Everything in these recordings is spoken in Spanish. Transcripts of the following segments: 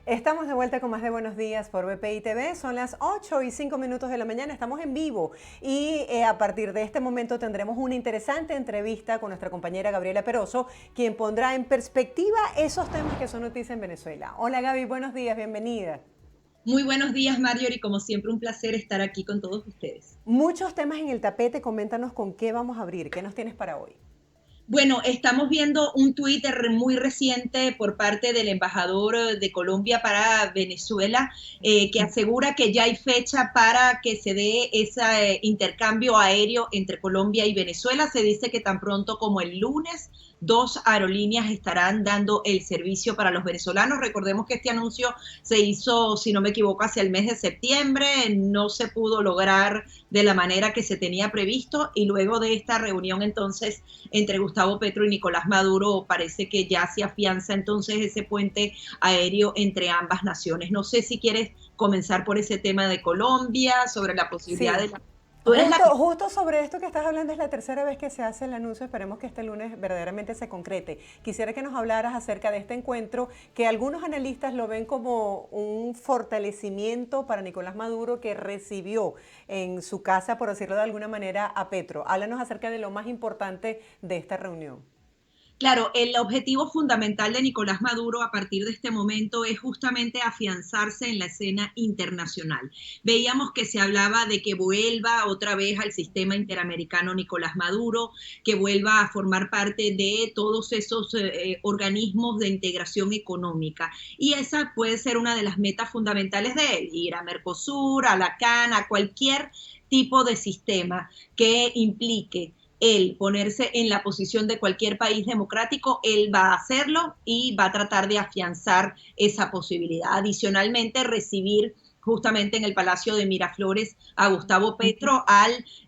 Estamos de vuelta con más de Buenos Días por BPI TV. Son las 8:05 de la mañana. Estamos en vivo y a partir de este momento tendremos una interesante entrevista con nuestra compañera Gabriela Peroso, quien pondrá en perspectiva esos temas que son noticia en Venezuela. Hola Gaby, buenos días, bienvenida. Muy buenos días, Marjorie. Como siempre, un placer estar aquí con todos ustedes. Muchos temas en el tapete. Coméntanos con qué vamos a abrir. ¿Qué nos tienes para hoy? Bueno, estamos viendo un tuit muy reciente por parte del embajador de Colombia para Venezuela que asegura que ya hay fecha para que se dé ese intercambio aéreo entre Colombia y Venezuela. Se dice que tan pronto como el lunes, dos aerolíneas estarán dando el servicio para los venezolanos. Recordemos que este anuncio se hizo, si no me equivoco, hacia el mes de septiembre. No se pudo lograr de la manera que se tenía previsto y luego de esta reunión entonces entre Gustavo Petro y Nicolás Maduro parece que ya se afianza entonces ese puente aéreo entre ambas naciones. No sé si quieres comenzar por ese tema de Colombia, sobre la posibilidad de Sí. la... Tú eres la... Justo sobre esto que estás hablando, es la tercera vez que se hace el anuncio. Esperemos que este lunes verdaderamente se concrete. Quisiera que nos hablaras acerca de este encuentro, que algunos analistas lo ven como un fortalecimiento para Nicolás Maduro, que recibió en su casa, por decirlo de alguna manera, a Petro. Háblanos acerca de lo más importante de esta reunión. Claro, el objetivo fundamental de Nicolás Maduro a partir de este momento es justamente afianzarse en la escena internacional. Veíamos que se hablaba de que vuelva otra vez al sistema interamericano Nicolás Maduro, que vuelva a formar parte de todos esos organismos de integración económica. Y esa puede ser una de las metas fundamentales de él, ir a Mercosur, a la CAN, a cualquier tipo de sistema que implique él ponerse en la posición de cualquier país democrático, él va a hacerlo y va a tratar de afianzar esa posibilidad. Adicionalmente, recibir justamente en el Palacio de Miraflores a Gustavo Petro,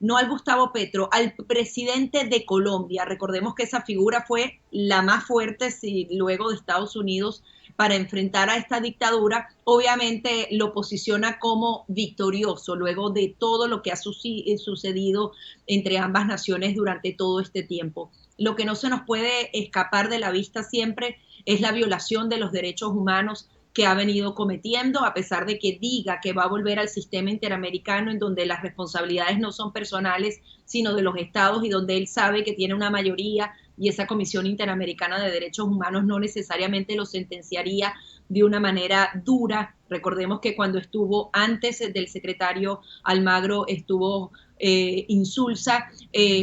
no al Gustavo Petro, al presidente de Colombia. Recordemos que esa figura fue la más fuerte, si, luego de Estados Unidos, para enfrentar a esta dictadura. Obviamente lo posiciona como victorioso luego de todo lo que ha sucedido entre ambas naciones durante todo este tiempo. Lo que no se nos puede escapar de la vista siempre es la violación de los derechos humanos que ha venido cometiendo, a pesar de que diga que va a volver al sistema interamericano en donde las responsabilidades no son personales, sino de los estados, y donde él sabe que tiene una mayoría y esa Comisión Interamericana de Derechos Humanos no necesariamente lo sentenciaría de una manera dura. Recordemos que cuando estuvo antes del secretario Almagro, estuvo Insulza,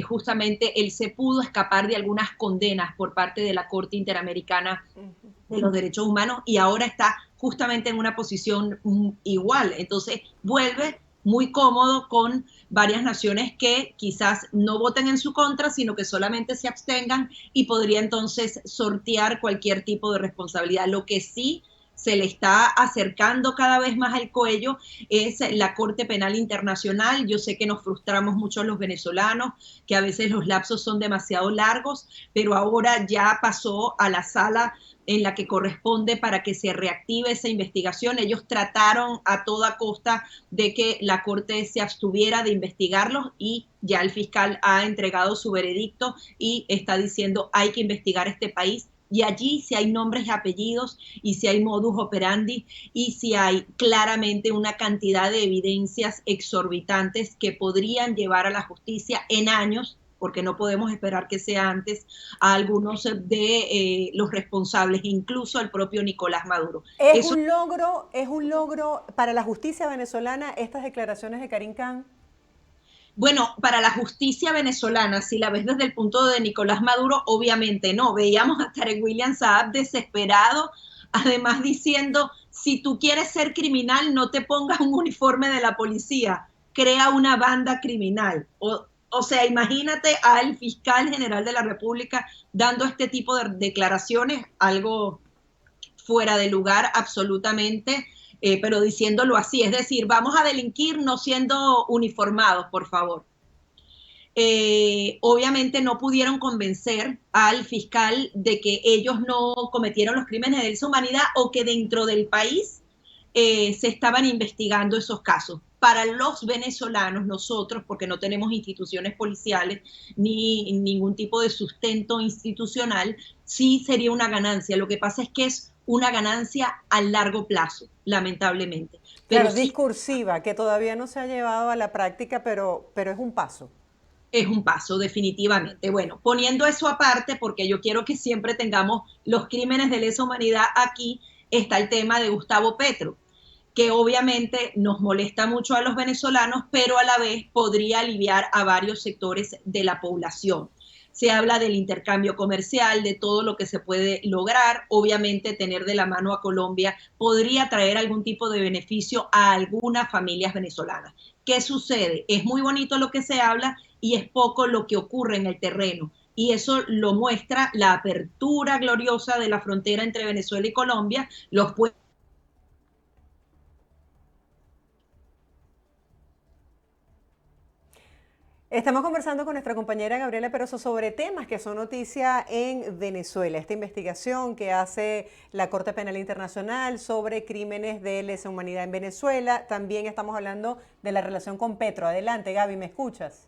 justamente él se pudo escapar de algunas condenas por parte de la Corte Interamericana de los Derechos Humanos y ahora está justamente en una posición igual. Entonces vuelve muy cómodo con varias naciones que quizás no voten en su contra, sino que solamente se abstengan, y podría entonces sortear cualquier tipo de responsabilidad. Lo que sí se le está acercando cada vez más al cuello es la Corte Penal Internacional. Yo sé que nos frustramos mucho los venezolanos, que a veces los lapsos son demasiado largos, pero ahora ya pasó a la sala en la que corresponde para que se reactive esa investigación. Ellos trataron a toda costa de que la Corte se abstuviera de investigarlos y ya el fiscal ha entregado su veredicto y está diciendo hay que investigar este país. Y allí si hay nombres y apellidos y si hay modus operandi y si hay claramente una cantidad de evidencias exorbitantes que podrían llevar a la justicia en años, porque no podemos esperar que sea antes, a algunos de los responsables, incluso al propio Nicolás Maduro. Eso, Es un logro para la justicia venezolana estas declaraciones de Karim Khan? bueno, para la justicia venezolana, si la ves desde el punto de Nicolás Maduro, obviamente no. Veíamos a Tarek William Saab desesperado, además diciendo, si tú quieres ser criminal, no te pongas un uniforme de la policía, crea una banda criminal. O sea, imagínate al fiscal general de la República dando este tipo de declaraciones, algo fuera de lugar absolutamente, pero diciéndolo así, es decir, vamos a delinquir no siendo uniformados, por favor. Obviamente no pudieron convencer al fiscal de que ellos no cometieron los crímenes de lesa humanidad o que dentro del país se estaban investigando esos casos. para los venezolanos, nosotros, porque no tenemos instituciones policiales ni ningún tipo de sustento institucional, sí sería una ganancia. Lo que pasa es que es una ganancia a largo plazo, lamentablemente. Pero Claro, sí discursiva, que todavía no se ha llevado a la práctica, pero es un paso. es un paso, definitivamente. Bueno, poniendo eso aparte, porque yo quiero que siempre tengamos los crímenes de lesa humanidad aquí, está el tema de Gustavo Petro, que obviamente nos molesta mucho a los venezolanos, pero a la vez podría aliviar a varios sectores de la población. Se habla del intercambio comercial, de todo lo que se puede lograr. Obviamente tener de la mano a Colombia podría traer algún tipo de beneficio a algunas familias venezolanas. ¿Qué sucede? Es muy bonito lo que se habla y es poco lo que ocurre en el terreno. Y eso lo muestra la apertura gloriosa de la frontera entre Venezuela y Colombia, los Estamos conversando con nuestra compañera Gabriela Peroso sobre temas que son noticia en Venezuela. Esta investigación que hace la Corte Penal Internacional sobre crímenes de lesa humanidad en Venezuela. También estamos hablando de la relación con Petro. Adelante, Gaby, ¿me escuchas?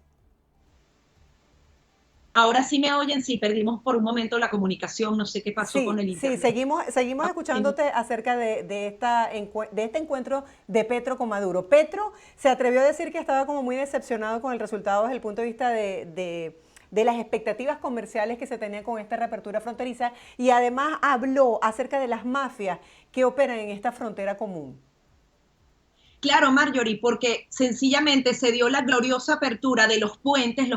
Ahora sí me oyen, sí, perdimos por un momento la comunicación, no sé qué pasó con Sí, el sí, internet. seguimos Ah, escuchándote acerca de este encuentro de Petro con Maduro. Petro se atrevió a decir que estaba como muy decepcionado con el resultado desde el punto de vista de las expectativas comerciales que se tenían con esta reapertura fronteriza y además habló acerca de las mafias que operan en esta frontera común. Claro, Marjorie, porque sencillamente se dio la gloriosa apertura de los puentes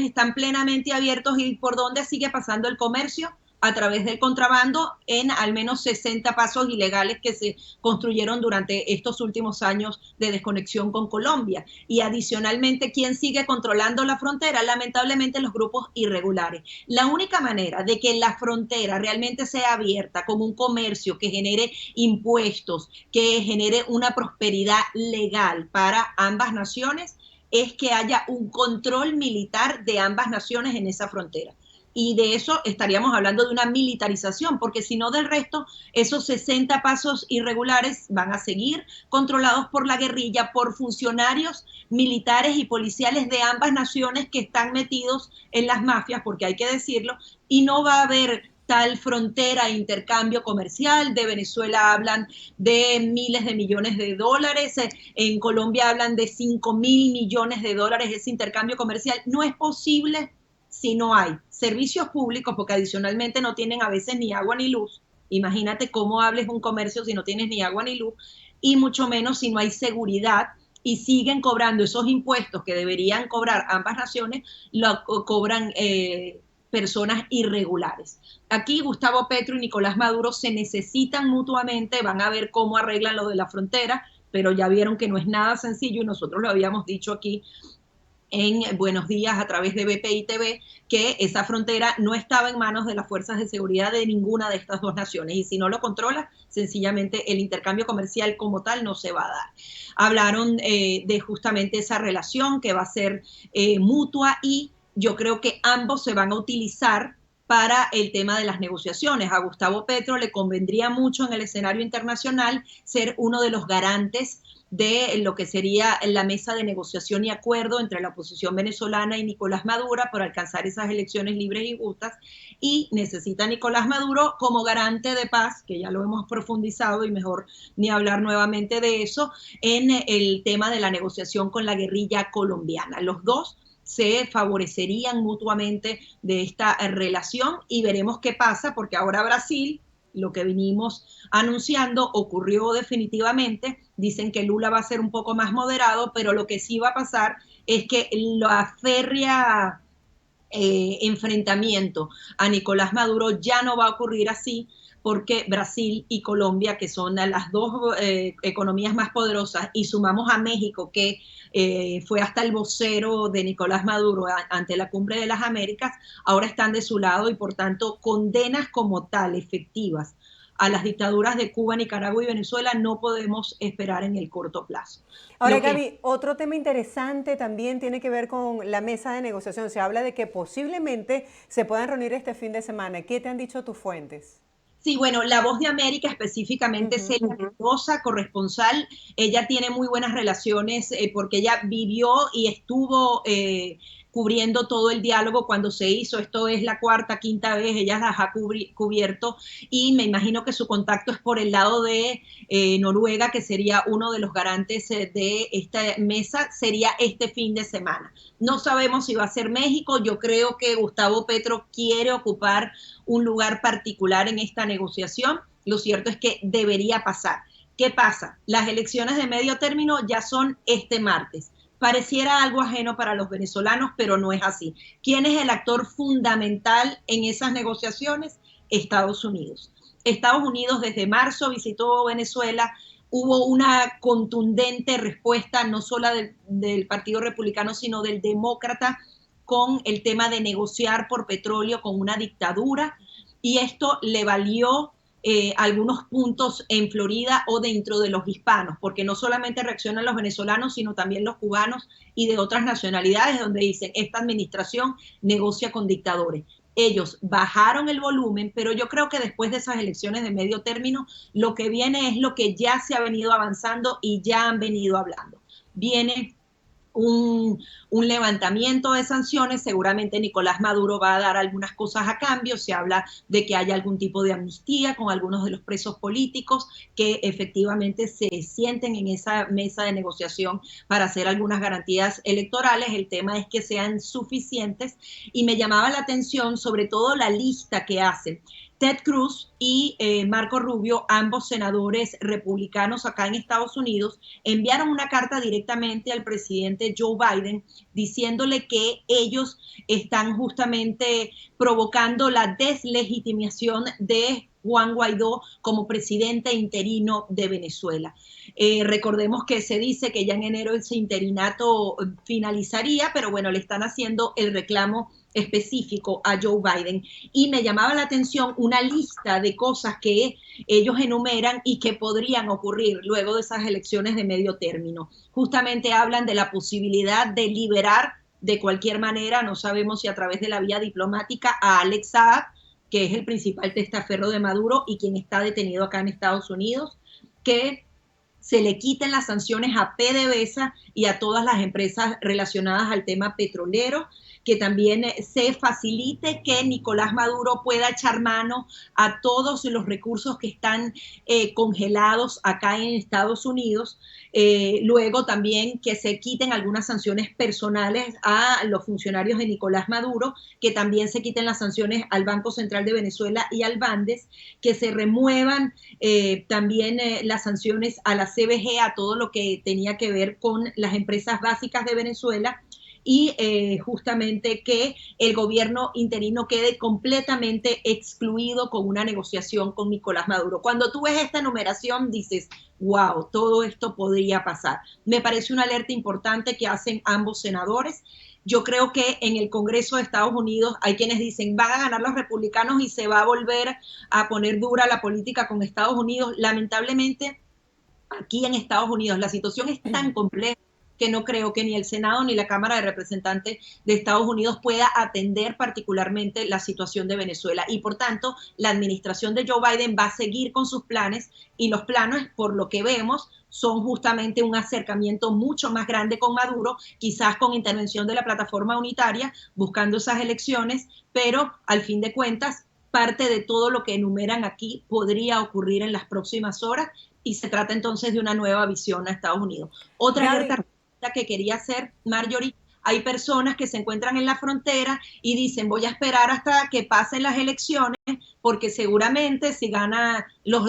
están plenamente abiertos y por dónde sigue pasando el comercio a través del contrabando en al menos 60 pasos ilegales que se construyeron durante estos últimos años de desconexión con Colombia. Y adicionalmente, ¿quién sigue controlando la frontera? Lamentablemente los grupos irregulares. La única manera de que la frontera realmente sea abierta como un comercio que genere impuestos, que genere una prosperidad legal para ambas naciones, es que haya un control militar de ambas naciones en esa frontera. Y de eso estaríamos hablando de una militarización, porque si no del resto, esos 60 pasos irregulares van a seguir controlados por la guerrilla, por funcionarios militares y policiales de ambas naciones que están metidos en las mafias, porque hay que decirlo, y no va a haber tal frontera e intercambio comercial. De Venezuela hablan de miles de millones de dólares, en Colombia hablan de 5.000 millones de dólares ese intercambio comercial. No es posible si no hay servicios públicos, porque adicionalmente no tienen a veces ni agua ni luz. Imagínate cómo hables un comercio si no tienes ni agua ni luz, y mucho menos si no hay seguridad y siguen cobrando esos impuestos que deberían cobrar ambas naciones, lo cobran personas irregulares. Aquí Gustavo Petro y Nicolás Maduro se necesitan mutuamente, van a ver cómo arreglan lo de la frontera, pero ya vieron que no es nada sencillo y nosotros lo habíamos dicho aquí en Buenos Días a través de BPI TV, que esa frontera no estaba en manos de las fuerzas de seguridad de ninguna de estas dos naciones. Y si no lo controla, sencillamente el intercambio comercial como tal no se va a dar. Hablaron de justamente esa relación que va a ser mutua y yo creo que ambos se van a utilizar para el tema de las negociaciones. A Gustavo Petro le convendría mucho en el escenario internacional ser uno de los garantes de lo que sería la mesa de negociación y acuerdo entre la oposición venezolana y Nicolás Maduro para alcanzar esas elecciones libres y justas, y necesita Nicolás Maduro como garante de paz, que ya lo hemos profundizado y mejor ni hablar nuevamente de eso, en el tema de la negociación con la guerrilla colombiana. Los dos se favorecerían mutuamente de esta relación y veremos qué pasa, porque ahora Brasil, lo que venimos anunciando, ocurrió definitivamente. Dicen que Lula va a ser un poco más moderado, pero lo que sí va a pasar es que la férrea enfrentamiento a Nicolás Maduro ya no va a ocurrir así, porque Brasil y Colombia, que son las dos economías más poderosas, y sumamos a México, que fue hasta el vocero de Nicolás Maduro ante la Cumbre de las Américas, ahora están de su lado y por tanto condenas como tal efectivas a las dictaduras de Cuba, Nicaragua y Venezuela no podemos esperar en el corto plazo. Ahora, Lo que Gaby, otro tema interesante también tiene que ver con la mesa de negociación. Se habla de que posiblemente se puedan reunir este fin de semana. ¿Qué te han dicho tus fuentes? Sí, bueno, La Voz de América, específicamente Ujú. Celia Mendoza, corresponsal, ella tiene muy buenas relaciones porque ella vivió y estuvo cubriendo todo el diálogo cuando se hizo. Esto es la cuarta, quinta vez, ella las ha cubierto y me imagino que su contacto es por el lado de Noruega, que sería uno de los garantes de esta mesa, sería este fin de semana. No sabemos si va a ser México, yo creo que Gustavo Petro quiere ocupar un lugar particular en esta negociación. Lo cierto es que debería pasar. ¿Qué pasa? Las elecciones de medio término ya son este martes. Pareciera algo ajeno para los venezolanos, pero no es así. ¿Quién es el actor fundamental en esas negociaciones? Estados Unidos. Estados Unidos desde marzo visitó Venezuela, hubo una contundente respuesta no solo del Partido Republicano, sino del Demócrata con el tema de negociar por petróleo con una dictadura y esto le valió algunos puntos en Florida o dentro de los hispanos, porque no solamente reaccionan los venezolanos, sino también los cubanos y de otras nacionalidades donde dicen, esta administración negocia con dictadores. Ellos bajaron el volumen, pero yo creo que después de esas elecciones de medio término, lo que viene es lo que ya se ha venido avanzando y ya han venido hablando. Viene un levantamiento de sanciones, seguramente Nicolás Maduro va a dar algunas cosas a cambio, se habla de que haya algún tipo de amnistía con algunos de los presos políticos que efectivamente se sienten en esa mesa de negociación para hacer algunas garantías electorales, el tema es que sean suficientes y me llamaba la atención sobre todo la lista que hacen. Ted Cruz y Marco Rubio, ambos senadores republicanos acá en Estados Unidos, enviaron una carta directamente al presidente Joe Biden diciéndole que ellos están justamente provocando la deslegitimación de Juan Guaidó como presidente interino de Venezuela. Recordemos que se dice que ya en enero ese interinato finalizaría, pero bueno, le están haciendo el reclamo específico a Joe Biden y me llamaba la atención una lista de cosas que ellos enumeran y que podrían ocurrir luego de esas elecciones de medio término. Justamente hablan de la posibilidad de liberar de cualquier manera, no sabemos si a través de la vía diplomática, a Alex Saab, que es el principal testaferro de Maduro y quien está detenido acá en Estados Unidos, que se le quiten las sanciones a PDVSA y a todas las empresas relacionadas al tema petrolero, que también se facilite que Nicolás Maduro pueda echar mano a todos los recursos que están congelados acá en Estados Unidos. Luego también que se quiten algunas sanciones personales a los funcionarios de Nicolás Maduro, que también se quiten las sanciones al Banco Central de Venezuela y al Bandes, que se remuevan también las sanciones a la CBG, a todo lo que tenía que ver con las empresas básicas de Venezuela y justamente que el gobierno interino quede completamente excluido con una negociación con Nicolás Maduro. Cuando tú ves esta enumeración dices, wow, todo esto podría pasar. Me parece una alerta importante que hacen ambos senadores. Yo creo que en el Congreso de Estados Unidos hay quienes dicen van a ganar los republicanos y se va a volver a poner dura la política con Estados Unidos. Lamentablemente, aquí en Estados Unidos la situación es tan compleja que no creo que ni el Senado ni la Cámara de Representantes de Estados Unidos pueda atender particularmente la situación de Venezuela. Y por tanto, la administración de Joe Biden va a seguir con sus planes y los planes, por lo que vemos, son justamente un acercamiento mucho más grande con Maduro, quizás con intervención de la plataforma unitaria, buscando esas elecciones, pero al fin de cuentas, parte de todo lo que enumeran aquí podría ocurrir en las próximas horas y se trata entonces de una nueva visión a Estados Unidos. Otra Gaby, alerta que quería hacer, Marjorie, hay personas que se encuentran en la frontera y dicen voy a esperar hasta que pasen las elecciones porque seguramente si gana los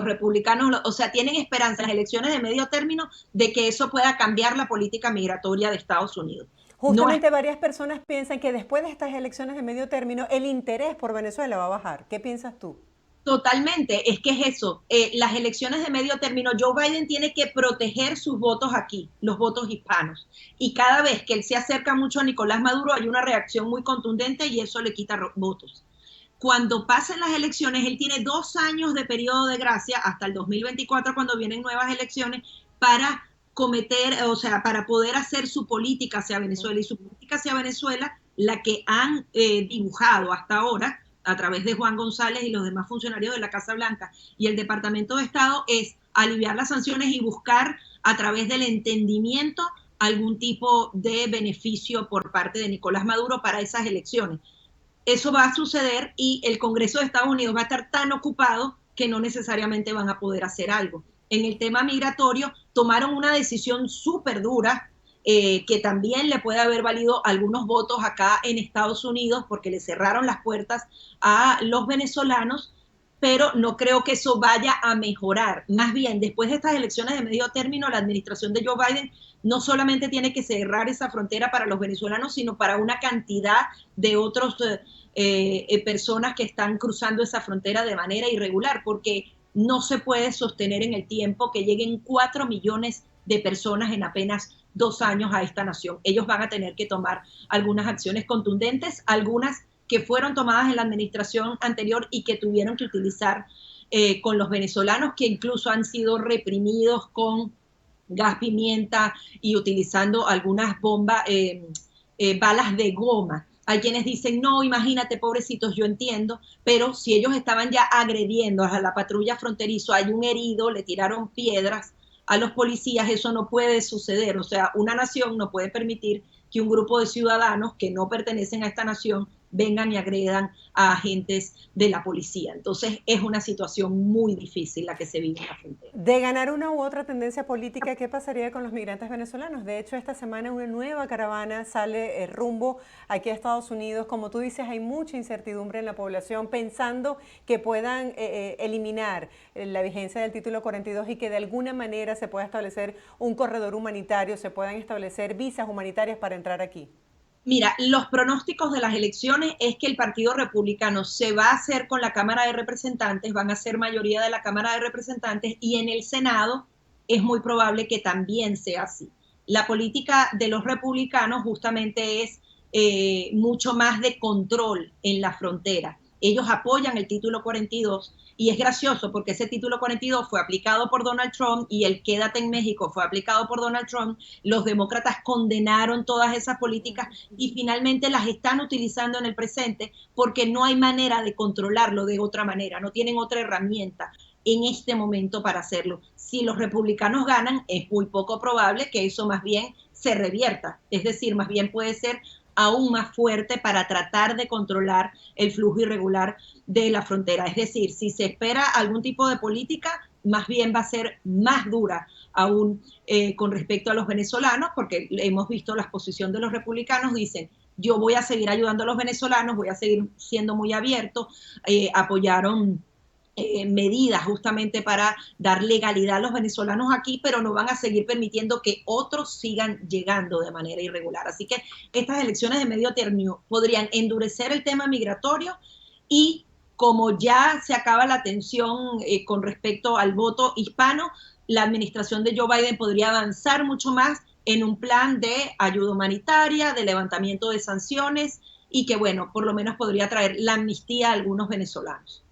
republicanos, o sea, tienen esperanza en las elecciones de medio término de que eso pueda cambiar la política migratoria de Estados Unidos. No es justamente varias personas piensan que después de estas elecciones de medio término, el interés por Venezuela va a bajar. ¿Qué piensas tú? totalmente, es que es eso. Las elecciones de medio término, Joe Biden tiene que proteger sus votos aquí, los votos hispanos. Y cada vez que él se acerca mucho a Nicolás Maduro, hay una reacción muy contundente y eso le quita votos. Cuando pasen las elecciones, él tiene 2 años de periodo de gracia hasta el 2024, cuando vienen nuevas elecciones, para cometer, o sea, para poder hacer su política hacia Venezuela. Y su política hacia Venezuela, la que han dibujado hasta ahora, a través de Juan González y los demás funcionarios de la Casa Blanca y el Departamento de Estado, es aliviar las sanciones y buscar a través del entendimiento algún tipo de beneficio por parte de Nicolás Maduro para esas elecciones. Eso va a suceder y el Congreso de Estados Unidos va a estar tan ocupado que no necesariamente van a poder hacer algo. En el tema migratorio tomaron una decisión súper dura, que también le puede haber valido algunos votos acá en Estados Unidos porque le cerraron las puertas a los venezolanos, pero no creo que eso vaya a mejorar. Más bien, después de estas elecciones de medio término, la administración de Joe Biden no solamente tiene que cerrar esa frontera para los venezolanos, sino para una cantidad de otros personas que están cruzando esa frontera de manera irregular, porque no se puede sostener en el tiempo que lleguen 4 millones de personas en apenas 2 años a esta nación. Ellos van a tener que tomar algunas acciones contundentes, algunas que fueron tomadas en la administración anterior y que tuvieron que utilizar con los venezolanos, que incluso han sido reprimidos con gas pimienta y utilizando algunas bombas, balas de goma. Hay quienes dicen, no, imagínate, pobrecitos, yo entiendo, pero si ellos estaban ya agrediendo a la patrulla fronterizo, hay un herido, le tiraron piedras a los policías, eso no puede suceder. O sea, una nación no puede permitir que un grupo de ciudadanos que no pertenecen a esta nación vengan y agredan a agentes de la policía. Entonces es una situación muy difícil la que se vive en la frontera. De ganar una u otra tendencia política, ¿qué pasaría con los migrantes venezolanos? De hecho, esta semana una nueva caravana sale rumbo aquí a Estados Unidos. Como tú dices, hay mucha incertidumbre en la población pensando que puedan eliminar la vigencia del título 42 y que de alguna manera se pueda establecer un corredor humanitario, se puedan establecer visas humanitarias para entrar aquí. Mira, los pronósticos de las elecciones es que el Partido Republicano se va a hacer con la Cámara de Representantes, van a ser mayoría de la Cámara de Representantes y en el Senado es muy probable que también sea así. La política de los republicanos justamente es mucho más de control en la frontera. Ellos apoyan el título 42 y es gracioso porque ese título 42 fue aplicado por Donald Trump y el Quédate en México fue aplicado por Donald Trump. Los demócratas condenaron todas esas políticas y finalmente las están utilizando en el presente porque no hay manera de controlarlo de otra manera, no tienen otra herramienta en este momento para hacerlo. Si los republicanos ganan, es muy poco probable que eso más bien se revierta, es decir, más bien puede ser aún más fuerte para tratar de controlar el flujo irregular de la frontera. Es decir, si se espera algún tipo de política, más bien va a ser más dura aún con respecto a los venezolanos, porque hemos visto la posición de los republicanos, dicen, yo voy a seguir ayudando a los venezolanos, voy a seguir siendo muy abierto, apoyaron medidas justamente para dar legalidad a los venezolanos aquí, pero no van a seguir permitiendo que otros sigan llegando de manera irregular. Así que estas elecciones de medio término podrían endurecer el tema migratorio y como ya se acaba la tensión con respecto al voto hispano, la administración de Joe Biden podría avanzar mucho más en un plan de ayuda humanitaria, de levantamiento de sanciones y que, bueno, por lo menos podría traer la amnistía a algunos venezolanos.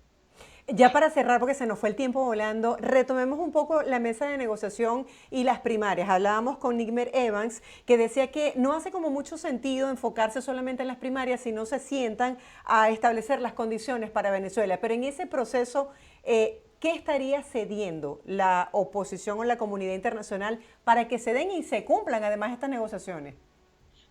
Ya para cerrar, porque se nos fue el tiempo volando, retomemos un poco la mesa de negociación y las primarias. Hablábamos con Nigmer Evans, que decía que no hace como mucho sentido enfocarse solamente en las primarias si no se sientan a establecer las condiciones para Venezuela. Pero en ese proceso, ¿qué estaría cediendo la oposición o la comunidad internacional para que se den y se cumplan además estas negociaciones?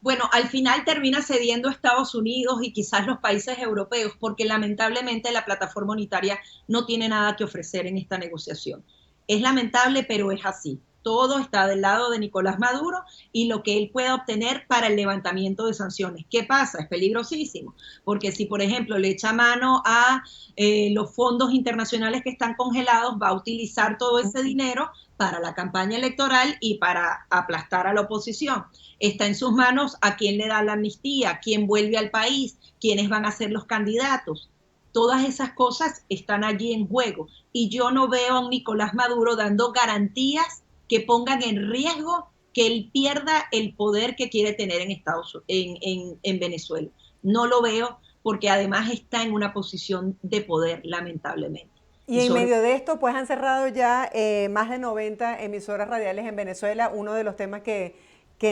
Bueno, al final termina cediendo Estados Unidos y quizás los países europeos, porque lamentablemente la plataforma unitaria no tiene nada que ofrecer en esta negociación. Es lamentable, pero es así. Todo está del lado de Nicolás Maduro y lo que él pueda obtener para el levantamiento de sanciones. ¿Qué pasa? Es peligrosísimo, porque si, por ejemplo, le echa mano a los fondos internacionales que están congelados, va a utilizar todo ese dinero para la campaña electoral y para aplastar a la oposición. Está en sus manos a quién le da la amnistía, quién vuelve al país, quiénes van a ser los candidatos. Todas esas cosas están allí en juego y yo no veo a un Nicolás Maduro dando garantías que pongan en riesgo que él pierda el poder que quiere tener en Venezuela. No lo veo porque además está en una posición de poder, lamentablemente. Y en medio de esto, pues han cerrado ya más de 90 emisoras radiales en Venezuela, uno de los temas que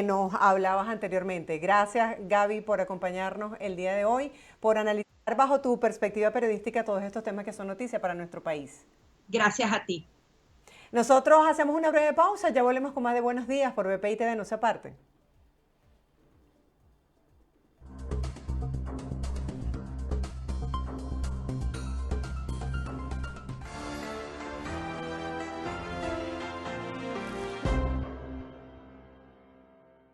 nos hablabas anteriormente. Gracias, Gaby, por acompañarnos el día de hoy, por analizar. bajo tu perspectiva periodística todos estos temas que son noticias para nuestro país. Gracias a ti. Nosotros hacemos una breve pausa, ya volvemos con más de Buenos Días por BPI TV, no se aparte.